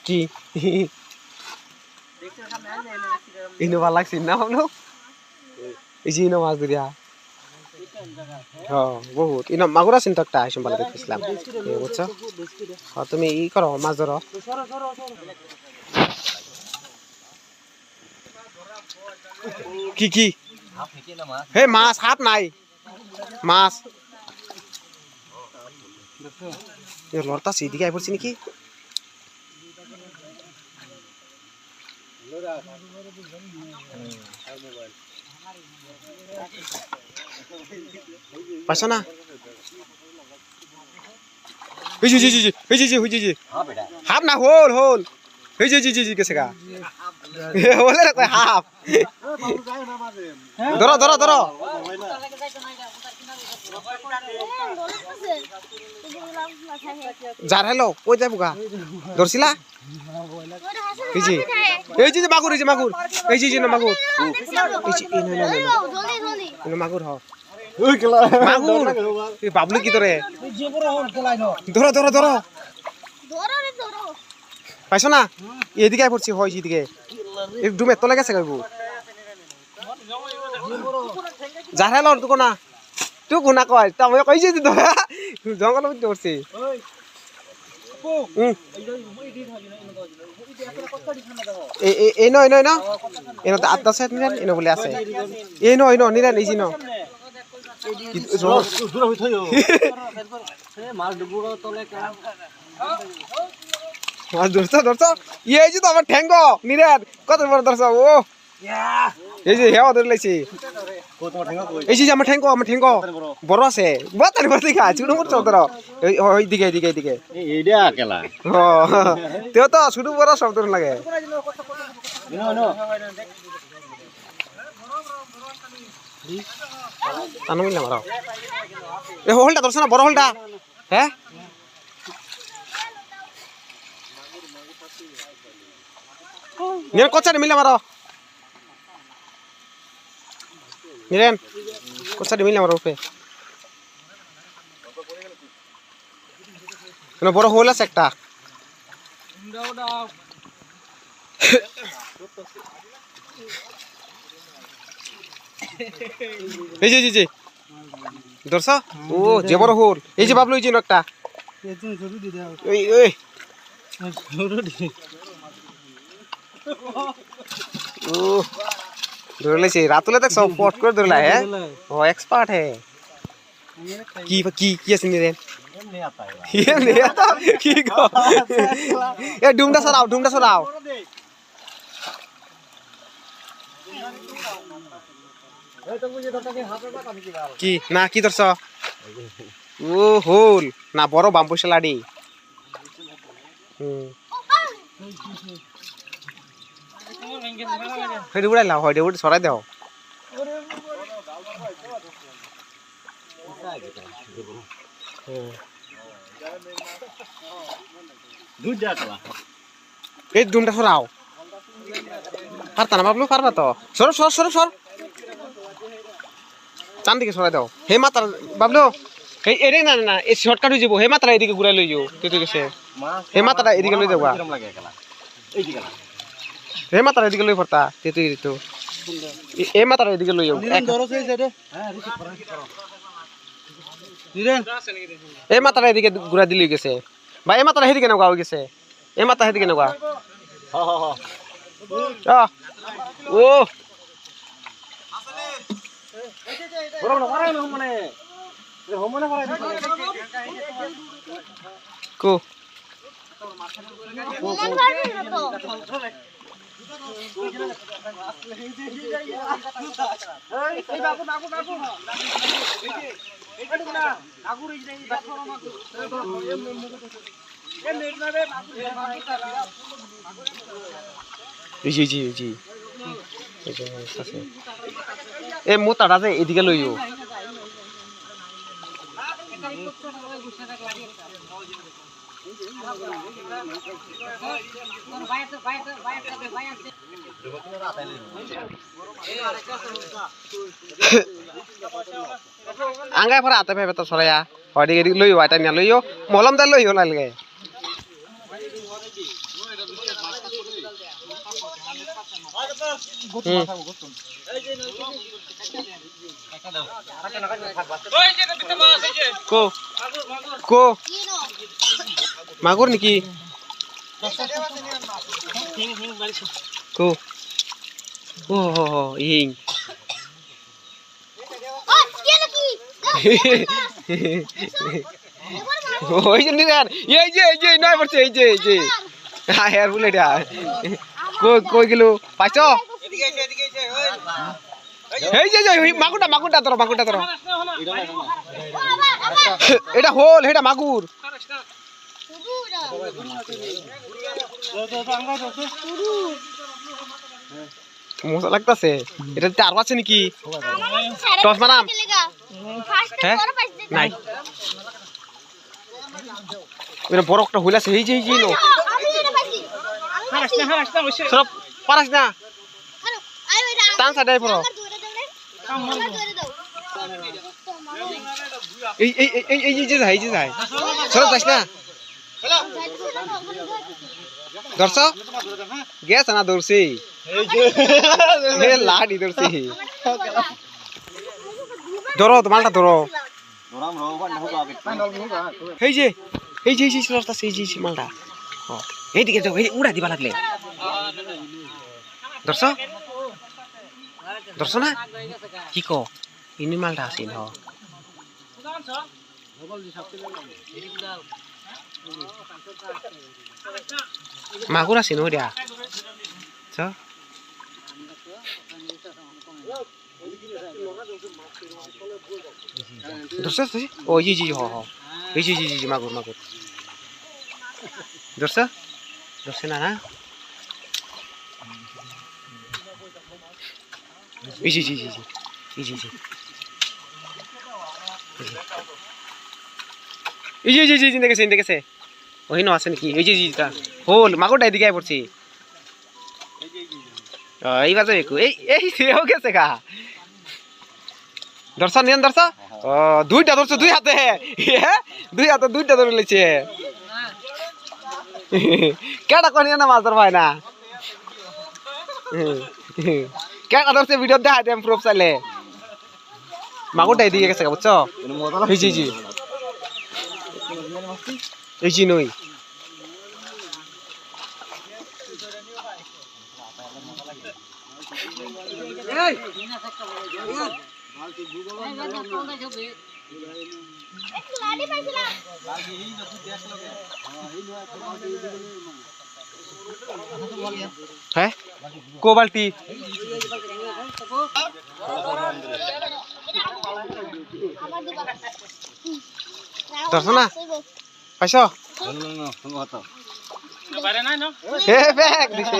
কি ইনো ভাল লাগছে না হলো এই যে ইনো মাছ ধরিয়া বহুত ইনো মাগুর আছেন তো একটা সম্পালে দেখছিলাম বুঝছো তুমি ই করো মাছ ধরো কি কি হে মাছ হাত নাই মাছ লড়তা সেদিকে আই পড়ছি নাকি পাইছো না হাফ না হোল হোল গেছে গা হোলে কয় হাফ ধরো ধরো ধরো যার হেলো কই যাবো গা ধরছিলা এই যে মাগুর এই যে মাগুর এই যে মাগুর মাগুর হ মাগুর বাবলু কি ধরে ধরো ধরো ধরো পাইছো না এদিকে আই পড়ছি হয় এদিকে ডুমে তলে গেছে গাইবো যার হেলো তুকো না তুই গুনা কয় তা আমি কইছি তো জঙ্গল মধ্যে পড়ছি এনো এনো এনো এনো তো 8-10 সেট নিলেন এনো বলে আছে এনো এনো নিলেন এই জিনো মাছ ধরছো ধরছো এই যে তো আমার ঠ্যাঙ্গ নিলেন কত বড় ধরছো ও এই যে হেওয়া ধরে লাইছি এই যে আমার ঠ্যাঙ্গ বড় আছে বাতার বড় দেখা ছোট বড় চৌধর ওই দিকে এদিকে এদিকে এইডা কেলা তেও তো ছোট বড় সব ধরে লাগে আনো মিলা মারো এ হোলটা ধরছ না বড় হোলটা হ্যাঁ নিয়ে কচ্চারে মিলা মারো নিলেন কচ্চারে মিলা মারো উপরে বড় হোল আছে একটা এই যে ধরছ ও যে বড় হোল এই যে বাবলু এই যে একটা ওই ওই ও ধরে লেছি রাতুলে দেখ সব পট করে ধরলা হ্যাঁ ও এক্সপার্ট है কি কি কি আছে নি রে কি গো এ ডুমটা সরাও কি না কি ধরছ ও হোল না বড় বাম্বুশা লাড়ি হেডি উড়াইলা হয় উড়ে সরাই দাও এই ডুমটা সরাও পারতা না বাবলু পারবা তো সর সর সর সর চান দিকে সরাই দাও হে মাতার বাবলু এই এরে না না এই শর্টকাট হয়ে যাব হে মাতারা এদিকে ঘুরাই লই যাও তুই গেছে হে মাতারা এদিকে লই যাবা হে মাতারা এদিকে লই পড়তা তুই তো এ মাতারা এদিকে লই যাও এ মাতারা এদিকে ঘুরা দিলি গেছে বা এ মাতারা হেদিকে নগা হয়ে গেছে এ মাতা হেদিকে নগা ও কো জি এ মোতাটা যে এদিকে লইও Angkai para ate pepe to soraya. Hoi dik dik loyo ata nya loyo. Molam ta loyo lalge. Ko. Ko. Magur niki. Ko. Oh, ing. Oh, ini kan. Ye, naik berce, ye. Ah, hair boleh dia. Ko kilo. Paco. Hey, makuta toro. Eta hole, eta magur. মজা লাগতাছে এটা চার আছে নাকি toss মারাম হ্যাঁ নাই এটা বড় একটা হইল আছে এই যে নো সব পারাস না টান সাইডে পড়ো এই যে যাই সরব যাস না দর্শ গেছ না দৌড়ছি লাড়ি দৌড়ছি ধরো মালটা ধরো এই যে মালটা এইদিকে যাও এই উড়া দিবা লাগলে ধরছ না কি ক ইনি মালটা আছে ন মাগুর আছে ন দিয়া ধরছ ও জি মাগুর ধরছ না এই জি দেখেছে ওই ন আছে নাকি এই যে হোল মাগুরটা এদিকে আয় পড়ছি এইবার যাবে এই সেও গেছে গা দর্শন নিয়ন দর্শ দুইটা ধরছো দুই হাতে দুইটা ধরে লেছে কেটা কোন না মাছ ধর ভাই না কেটা ধরছে ভিডিও দেখা দেম প্রুফ চাইলে মাগুরটা এদিকে গেছে বুঝছো এই জি নই হ্যাঁ কো বালতি ধরছ না পাইছ হে ব্যাগ দিছে